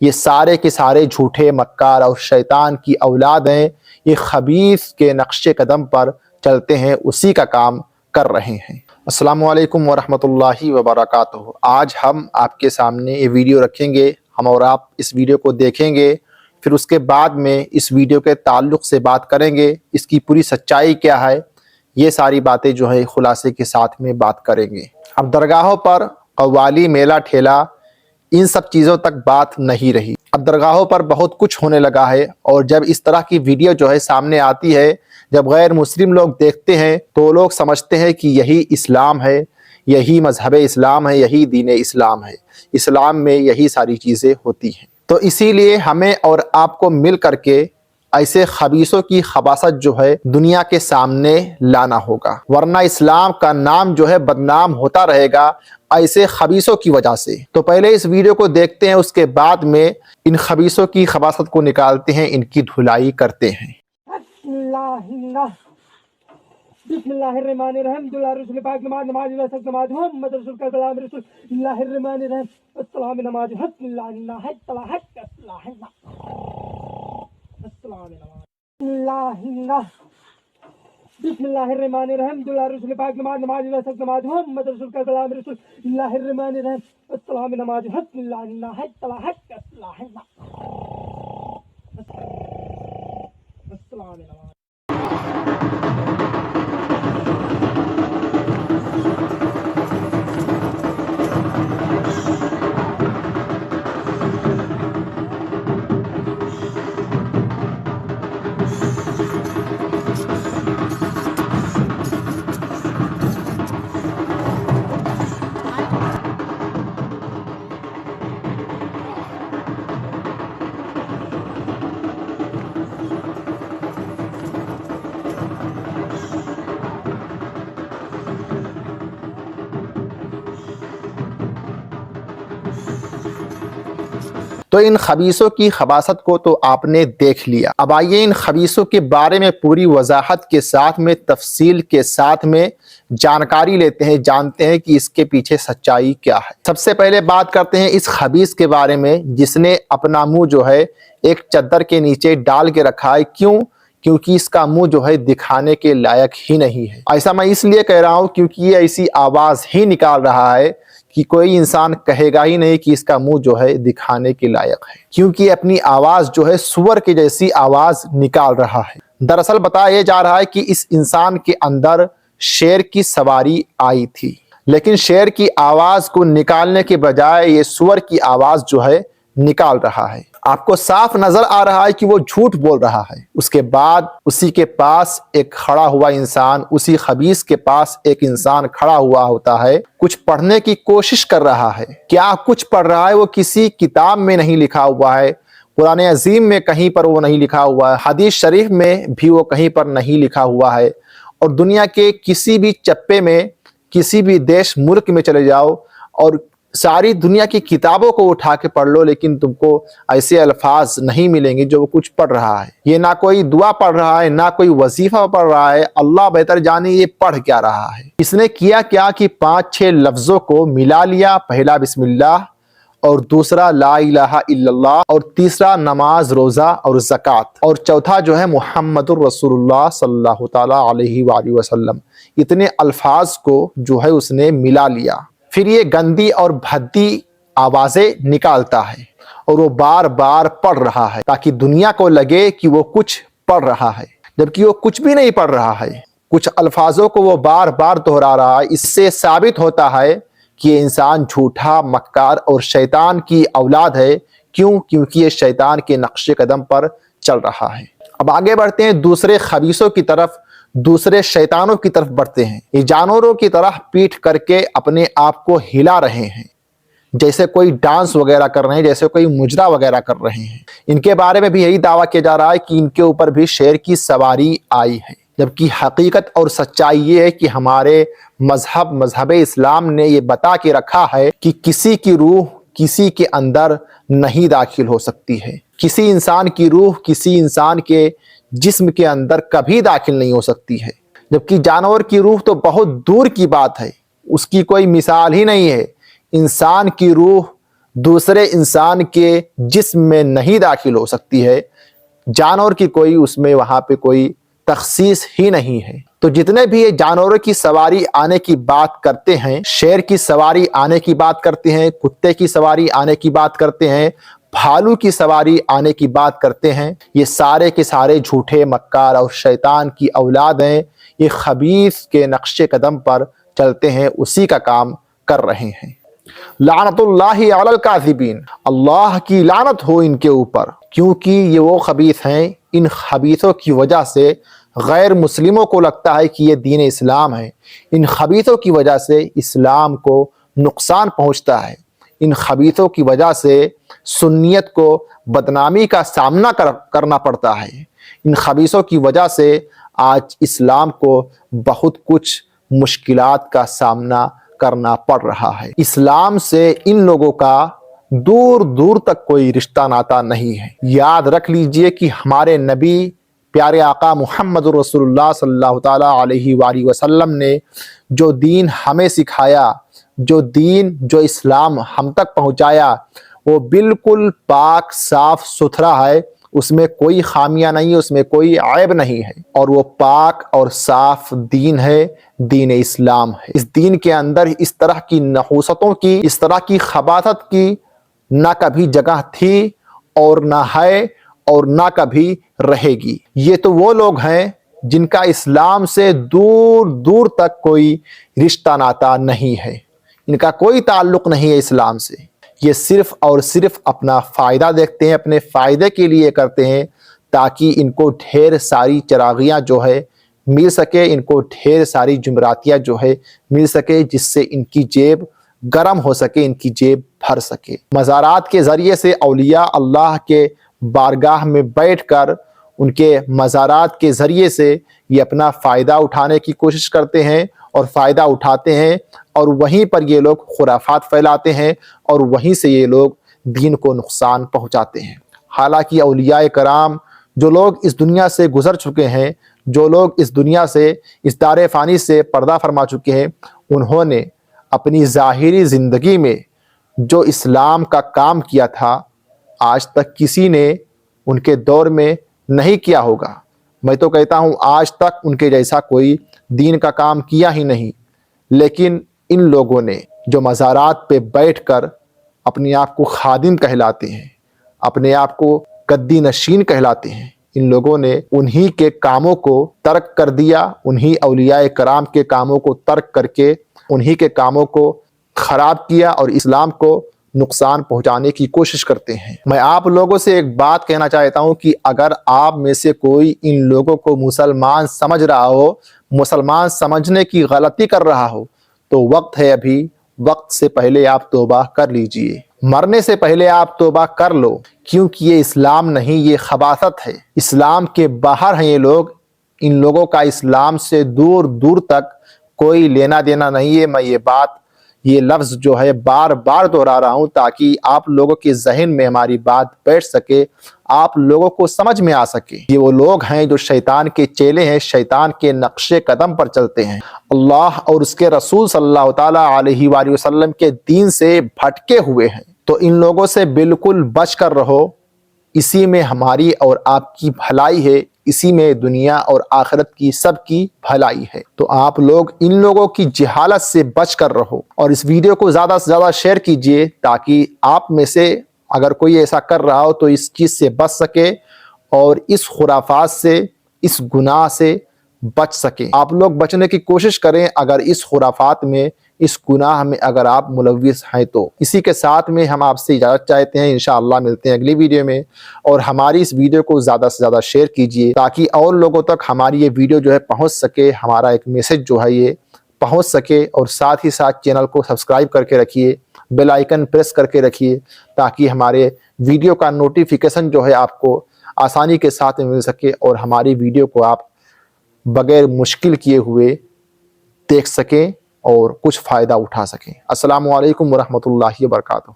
یہ سارے کے سارے جھوٹے مکار اور شیطان کی اولاد ہیں، یہ خبیث کے نقش قدم پر چلتے ہیں، اسی کا کام کر رہے ہیں۔ السلام علیکم ورحمۃ اللہ وبرکاتہ۔ آج ہم آپ کے سامنے یہ ویڈیو رکھیں گے، ہم اور آپ اس ویڈیو کو دیکھیں گے، پھر اس کے بعد میں اس ویڈیو کے تعلق سے بات کریں گے، اس کی پوری سچائی کیا ہے، یہ ساری باتیں جو ہے خلاصے کے ساتھ میں بات کریں گے۔ اب درگاہوں پر قوالی، میلہ ٹھیلا، ان سب چیزوں تک بات نہیں رہی۔ اب درگاہوں پر بہت کچھ ہونے لگا ہے، اور جب اس طرح کی ویڈیو جو ہے سامنے آتی ہے، جب غیر مسلم لوگ دیکھتے ہیں تو لوگ سمجھتے ہیں کہ یہی اسلام ہے، یہی مذہب اسلام ہے، یہی دین اسلام ہے، اسلام میں یہی ساری چیزیں ہوتی ہیں۔ تو اسی لیے ہمیں اور آپ کو مل کر کے ایسے خبیثوں کی خباثت جو ہے دنیا کے سامنے لانا ہوگا، ورنہ اسلام کا نام جو ہے بدنام ہوتا رہے گا ایسے خبیثوں کی وجہ سے۔ تو پہلے اس ویڈیو کو دیکھتے ہیں، اس کے بعد میں ان خبیثوں کی خباثت کو نکالتے ہیں، ان کی دھلائی کرتے ہیں۔ بسم اللہ الرحمن الرحیم، دلہ رسول پاک نماز نماز نماز محمد رسول کا کلام رسول اللہ الرحمن الرحیم، السلام نماز حق اللہ حق طلع حق اللہ السلام اللہ بسم اللہ الرحمن الرحیم، دلہ رسول پاک نماز نماز محمد رسول کا کلام رسول اللہ الرحمن الرحیم، السلام نماز حق اللہ حق طلع حق اللہ السلام نماز۔ تو ان خبیثوں کی خباثت کو تو آپ نے دیکھ لیا، اب آئیے ان خبیثوں کے بارے میں پوری وضاحت کے ساتھ میں، تفصیل کے ساتھ میں جانکاری لیتے ہیں، جانتے ہیں کہ اس کے پیچھے سچائی کیا ہے۔ سب سے پہلے بات کرتے ہیں اس خبیث کے بارے میں جس نے اپنا منہ جو ہے ایک چادر کے نیچے ڈال کے رکھا ہے۔ کیوں؟ کیونکہ اس کا منہ جو ہے دکھانے کے لائق ہی نہیں ہے۔ ایسا میں اس لیے کہہ رہا ہوں کیونکہ یہ ایسی آواز ہی نکال رہا ہے کہ کوئی انسان کہے گا ہی نہیں کہ اس کا منہ جو ہے دکھانے کے لائق ہے، کیونکہ اپنی آواز جو ہے سور کے جیسی آواز نکال رہا ہے۔ دراصل بتایا جا رہا ہے کہ اس انسان کے اندر شیر کی سواری آئی تھی، لیکن شیر کی آواز کو نکالنے کے بجائے یہ سور کی آواز جو ہے نکال رہا ہے۔ آپ کو صاف نظر آ رہا ہے کہ وہ جھوٹ بول رہا ہے۔ اس کے بعد اسی کے پاس ایک کھڑا ہوا انسان، اسی خبیث کے پاس ایک انسان کھڑا ہوا ہوتا ہے، کچھ پڑھنے کی کوشش کر رہا ہے۔ کیا کچھ پڑھ رہا ہے؟ وہ کسی کتاب میں نہیں لکھا ہوا ہے، قرآن عظیم میں کہیں پر وہ نہیں لکھا ہوا ہے، حدیث شریف میں بھی وہ کہیں پر نہیں لکھا ہوا ہے، اور دنیا کے کسی بھی چپے میں، کسی بھی دیش ملک میں چلے جاؤ اور ساری دنیا کی کتابوں کو اٹھا کے پڑھ لو، لیکن تم کو ایسے الفاظ نہیں ملیں گے جو وہ کچھ پڑھ رہا ہے۔ یہ نہ کوئی دعا پڑھ رہا ہے، نہ کوئی وظیفہ پڑھ رہا ہے، اللہ بہتر جانے یہ پڑھ کیا رہا ہے۔ اس نے کیا کہ 5-6 لفظوں کو ملا لیا، پہلا بسم اللہ، اور دوسرا لا الہ الا اللہ، اور تیسرا نماز، روزہ اور زکوٰۃ، اور چوتھا جو ہے محمد الرسول اللہ صلی اللہ تعالیٰ علیہ وآلہ وسلم۔ اتنے الفاظ کو جو ہے اس نے ملا لیا، پھر یہ گندی اور بھدی آوازیں نکالتا ہے اور وہ بار بار پڑھ رہا ہے تاکہ دنیا کو لگے کہ وہ کچھ پڑھ رہا ہے، جبکہ وہ کچھ بھی نہیں پڑھ رہا ہے۔ کچھ الفاظوں کو وہ بار بار دہرا رہا ہے۔ اس سے ثابت ہوتا ہے کہ یہ انسان جھوٹا، مکار اور شیطان کی اولاد ہے۔ کیوں؟ کیونکہ یہ شیطان کے نقش قدم پر چل رہا ہے۔ اب آگے بڑھتے ہیں، دوسرے خبیثوں کی طرف، دوسرے شیطانوں کی طرف بڑھتے ہیں۔ یہ جانوروں کی طرح پیٹھ کر کے اپنے آپ کو ہلا رہے ہیں، جیسے کوئی ڈانس وغیرہ کر رہے ہیں، جیسے کوئی مجرا وغیرہ کر رہے ہیں۔ ان کے بارے میں بھی یہی دعویٰ کیا جا رہا ہے کہ ان کے اوپر بھی شیر کی سواری آئی ہے، جبکہ حقیقت اور سچائی یہ ہے کہ ہمارے مذہب اسلام نے یہ بتا کے رکھا ہے کہ کسی کی روح کسی کے اندر نہیں داخل ہو سکتی ہے۔ کسی انسان کی روح کسی انسان کے جسم کے اندر کبھی داخل نہیں ہو سکتی ہے، جبکہ جانور کی روح تو بہت دور کی بات ہے، اس کی کوئی مثال ہی نہیں ہے۔ انسان کی روح दूसरे इंसान के जिस्म में नहीं दाखिल हो सकती है, जानवर की कोई उसमें वहाँ पे कोई तखसीस ही नहीं है। तो जितने भी ये जानवरों की सवारी आने की बात करते हैं, शेर की सवारी आने की बात करते हैं, कुत्ते की सवारी आने की बात करते हैं, भालू की सवारी आने की बात करते हैं, ये सारे के सारे झूठे मक्कार और शैतान की औलाद हैं। ये खबीस के नक्शे कदम पर चलते हैं, उसी का काम कर रहे हैं। लानतुल्लाहि अलल काज़िबीन, अल्लाह की लानत हो इनके ऊपर, क्योंकि ये वो खबीस हैं, इन खबीसों की वजह से गैर मुस्लिमों को लगता है कि ये दीन इस्लाम है। इन खबीसों की वजह से इस्लाम को नुकसान पहुंचता है। इन खबीसों की वजह से सुन्नियत को बदनामी का सामना करना पड़ता है। इन खबीसों की वजह से आज इस्लाम को बहुत कुछ मुश्किलात का सामना करना पड़ रहा है। इस्लाम से इन लोगों का दूर दूर तक कोई रिश्ता नाता नहीं है। याद रख लीजिए कि हमारे नबी प्यारे आका मुहम्मद रसूलुल्लाह सल्लल्लाहु ताला अलैहि वसल्लम ने जो दीन हमें सिखाया, जो दीन जो इस्लाम हम तक पहुंचाया, वो बिल्कुल पाक साफ सुथरा है। उसमें कोई खामियां नहीं है, उसमें कोई ऐब नहीं है, और वो पाक और साफ दीन है, दीन इस्लाम है। इस दीन के अंदर इस तरह की नहूसतों की, इस तरह की खबासत की ना कभी जगह थी और ना है और ना कभी रहेगी। ये तो वो लोग हैं जिनका इस्लाम से दूर दूर तक कोई रिश्ता नाता नहीं है, इनका कोई ताल्लुक नहीं है इस्लाम से। ये सिर्फ और सिर्फ अपना फ़ायदा देखते हैं, अपने फ़ायदे के लिए करते हैं, ताकि इनको ढेर सारी चरागियाँ जो है मिल सके, इनको ढेर सारी जुमरातियाँ जो है मिल सके, जिससे इनकी जेब गर्म हो सके, इनकी जेब भर सके। मज़ारात के ज़रिए से औलिया अल्लाह के बारगाह में बैठकर उनके मज़ारात के ज़रिए से ये अपना फ़ायदा उठाने की कोशिश करते हैं और फ़ायदा उठाते हैं, और वहीं पर ये लोग खुराफात फैलाते हैं और वहीं से ये लोग दीन को नुकसान पहुंचाते हैं। हालांकि औलियाए कराम, जो लोग इस दुनिया से गुजर चुके हैं, जो लोग इस दुनिया से, इस दारे फ़ानी से पर्दा फरमा चुके हैं, उन्होंने अपनी ज़ाहिरी ज़िंदगी में जो इस्लाम का काम किया था, आज तक किसी ने उनके दौर में नहीं किया होगा। मैं तो कहता हूँ आज तक उनके जैसा कोई दीन का काम किया ही नहीं। लेकिन इन लोगों ने जो मज़ारात पे बैठकर अपने आप को खादिम कहलाते हैं, अपने आप को गद्दी नशीन कहलाते हैं, इन लोगों ने उन्हीं के कामों को तर्क कर दिया, उन्हीं औलियाए कराम के कामों को तर्क करके उन्हीं के कामों को ख़राब किया और इस्लाम को नुकसान पहुंचाने की कोशिश करते हैं। मैं आप लोगों से एक बात कहना चाहता हूं कि अगर आप में से कोई इन लोगों को मुसलमान समझ रहा हो, मुसलमान समझने की गलती कर रहा हो, तो वक्त है अभी, वक्त से पहले आप तौबा कर लीजिए। मरने से पहले आप तौबा कर लो, क्योंकि ये इस्लाम नहीं, ये खबासत है। इस्लाम के बाहर हैं ये लोग। इन लोगों का इस्लाम से दूर दूर तक कोई लेना देना नहीं है। मैं ये लफ्ज़ जो है बार बार दोहरा रहा हूँ, ताकि आप लोगों के जहन में हमारी बात बैठ सके, आप लोगों को समझ में आ सके। ये वो लोग हैं जो शैतान के चेले हैं, शैतान के नक्शे कदम पर चलते हैं, अल्लाह और उसके रसूल सल्लल्लाहु ताला अलैहि वसल्लम के दीन से भटके हुए हैं। तो इन लोगों से बिल्कुल बच कर रहो। इसी में हमारी और आपकी भलाई है, इसी में दुनिया और आखिरत की सबकी भलाई है। तो आप लोग इन लोगों की जहालत से बच कर रहो, और इस वीडियो को ज़्यादा से ज़्यादा शेयर कीजिए, ताकि आप में से अगर कोई ऐसा कर रहा हो तो इस चीज़ से बच सके और इस खुराफात से, इस गुनाह से बच सके। आप लोग बचने की कोशिश करें अगर इस खुराफात में, इस गुनाह में अगर आप मुलव्विस हैं तो। इसी के साथ में हम आपसे इजाज़त चाहते हैं। इंशाअल्लाह मिलते हैं अगली वीडियो में, और हमारी इस वीडियो को ज़्यादा से ज़्यादा शेयर कीजिए, ताकि और लोगों तक हमारी ये वीडियो जो है पहुँच सके, हमारा एक मैसेज जो है ये पहुँच सके। और साथ ही साथ चैनल को सब्सक्राइब करके रखिए, बेल आइकन प्रेस करके रखिए, ताकि हमारे वीडियो का नोटिफिकेशन जो है आपको आसानी के साथ मिल सके, और हमारी वीडियो को आप बगैर मुश्किल किए हुए देख सकें और कुछ फ़ायदा उठा सकें। अस्सलामु अलैकुम वरहमतुल्लाहि वबरकातुहू।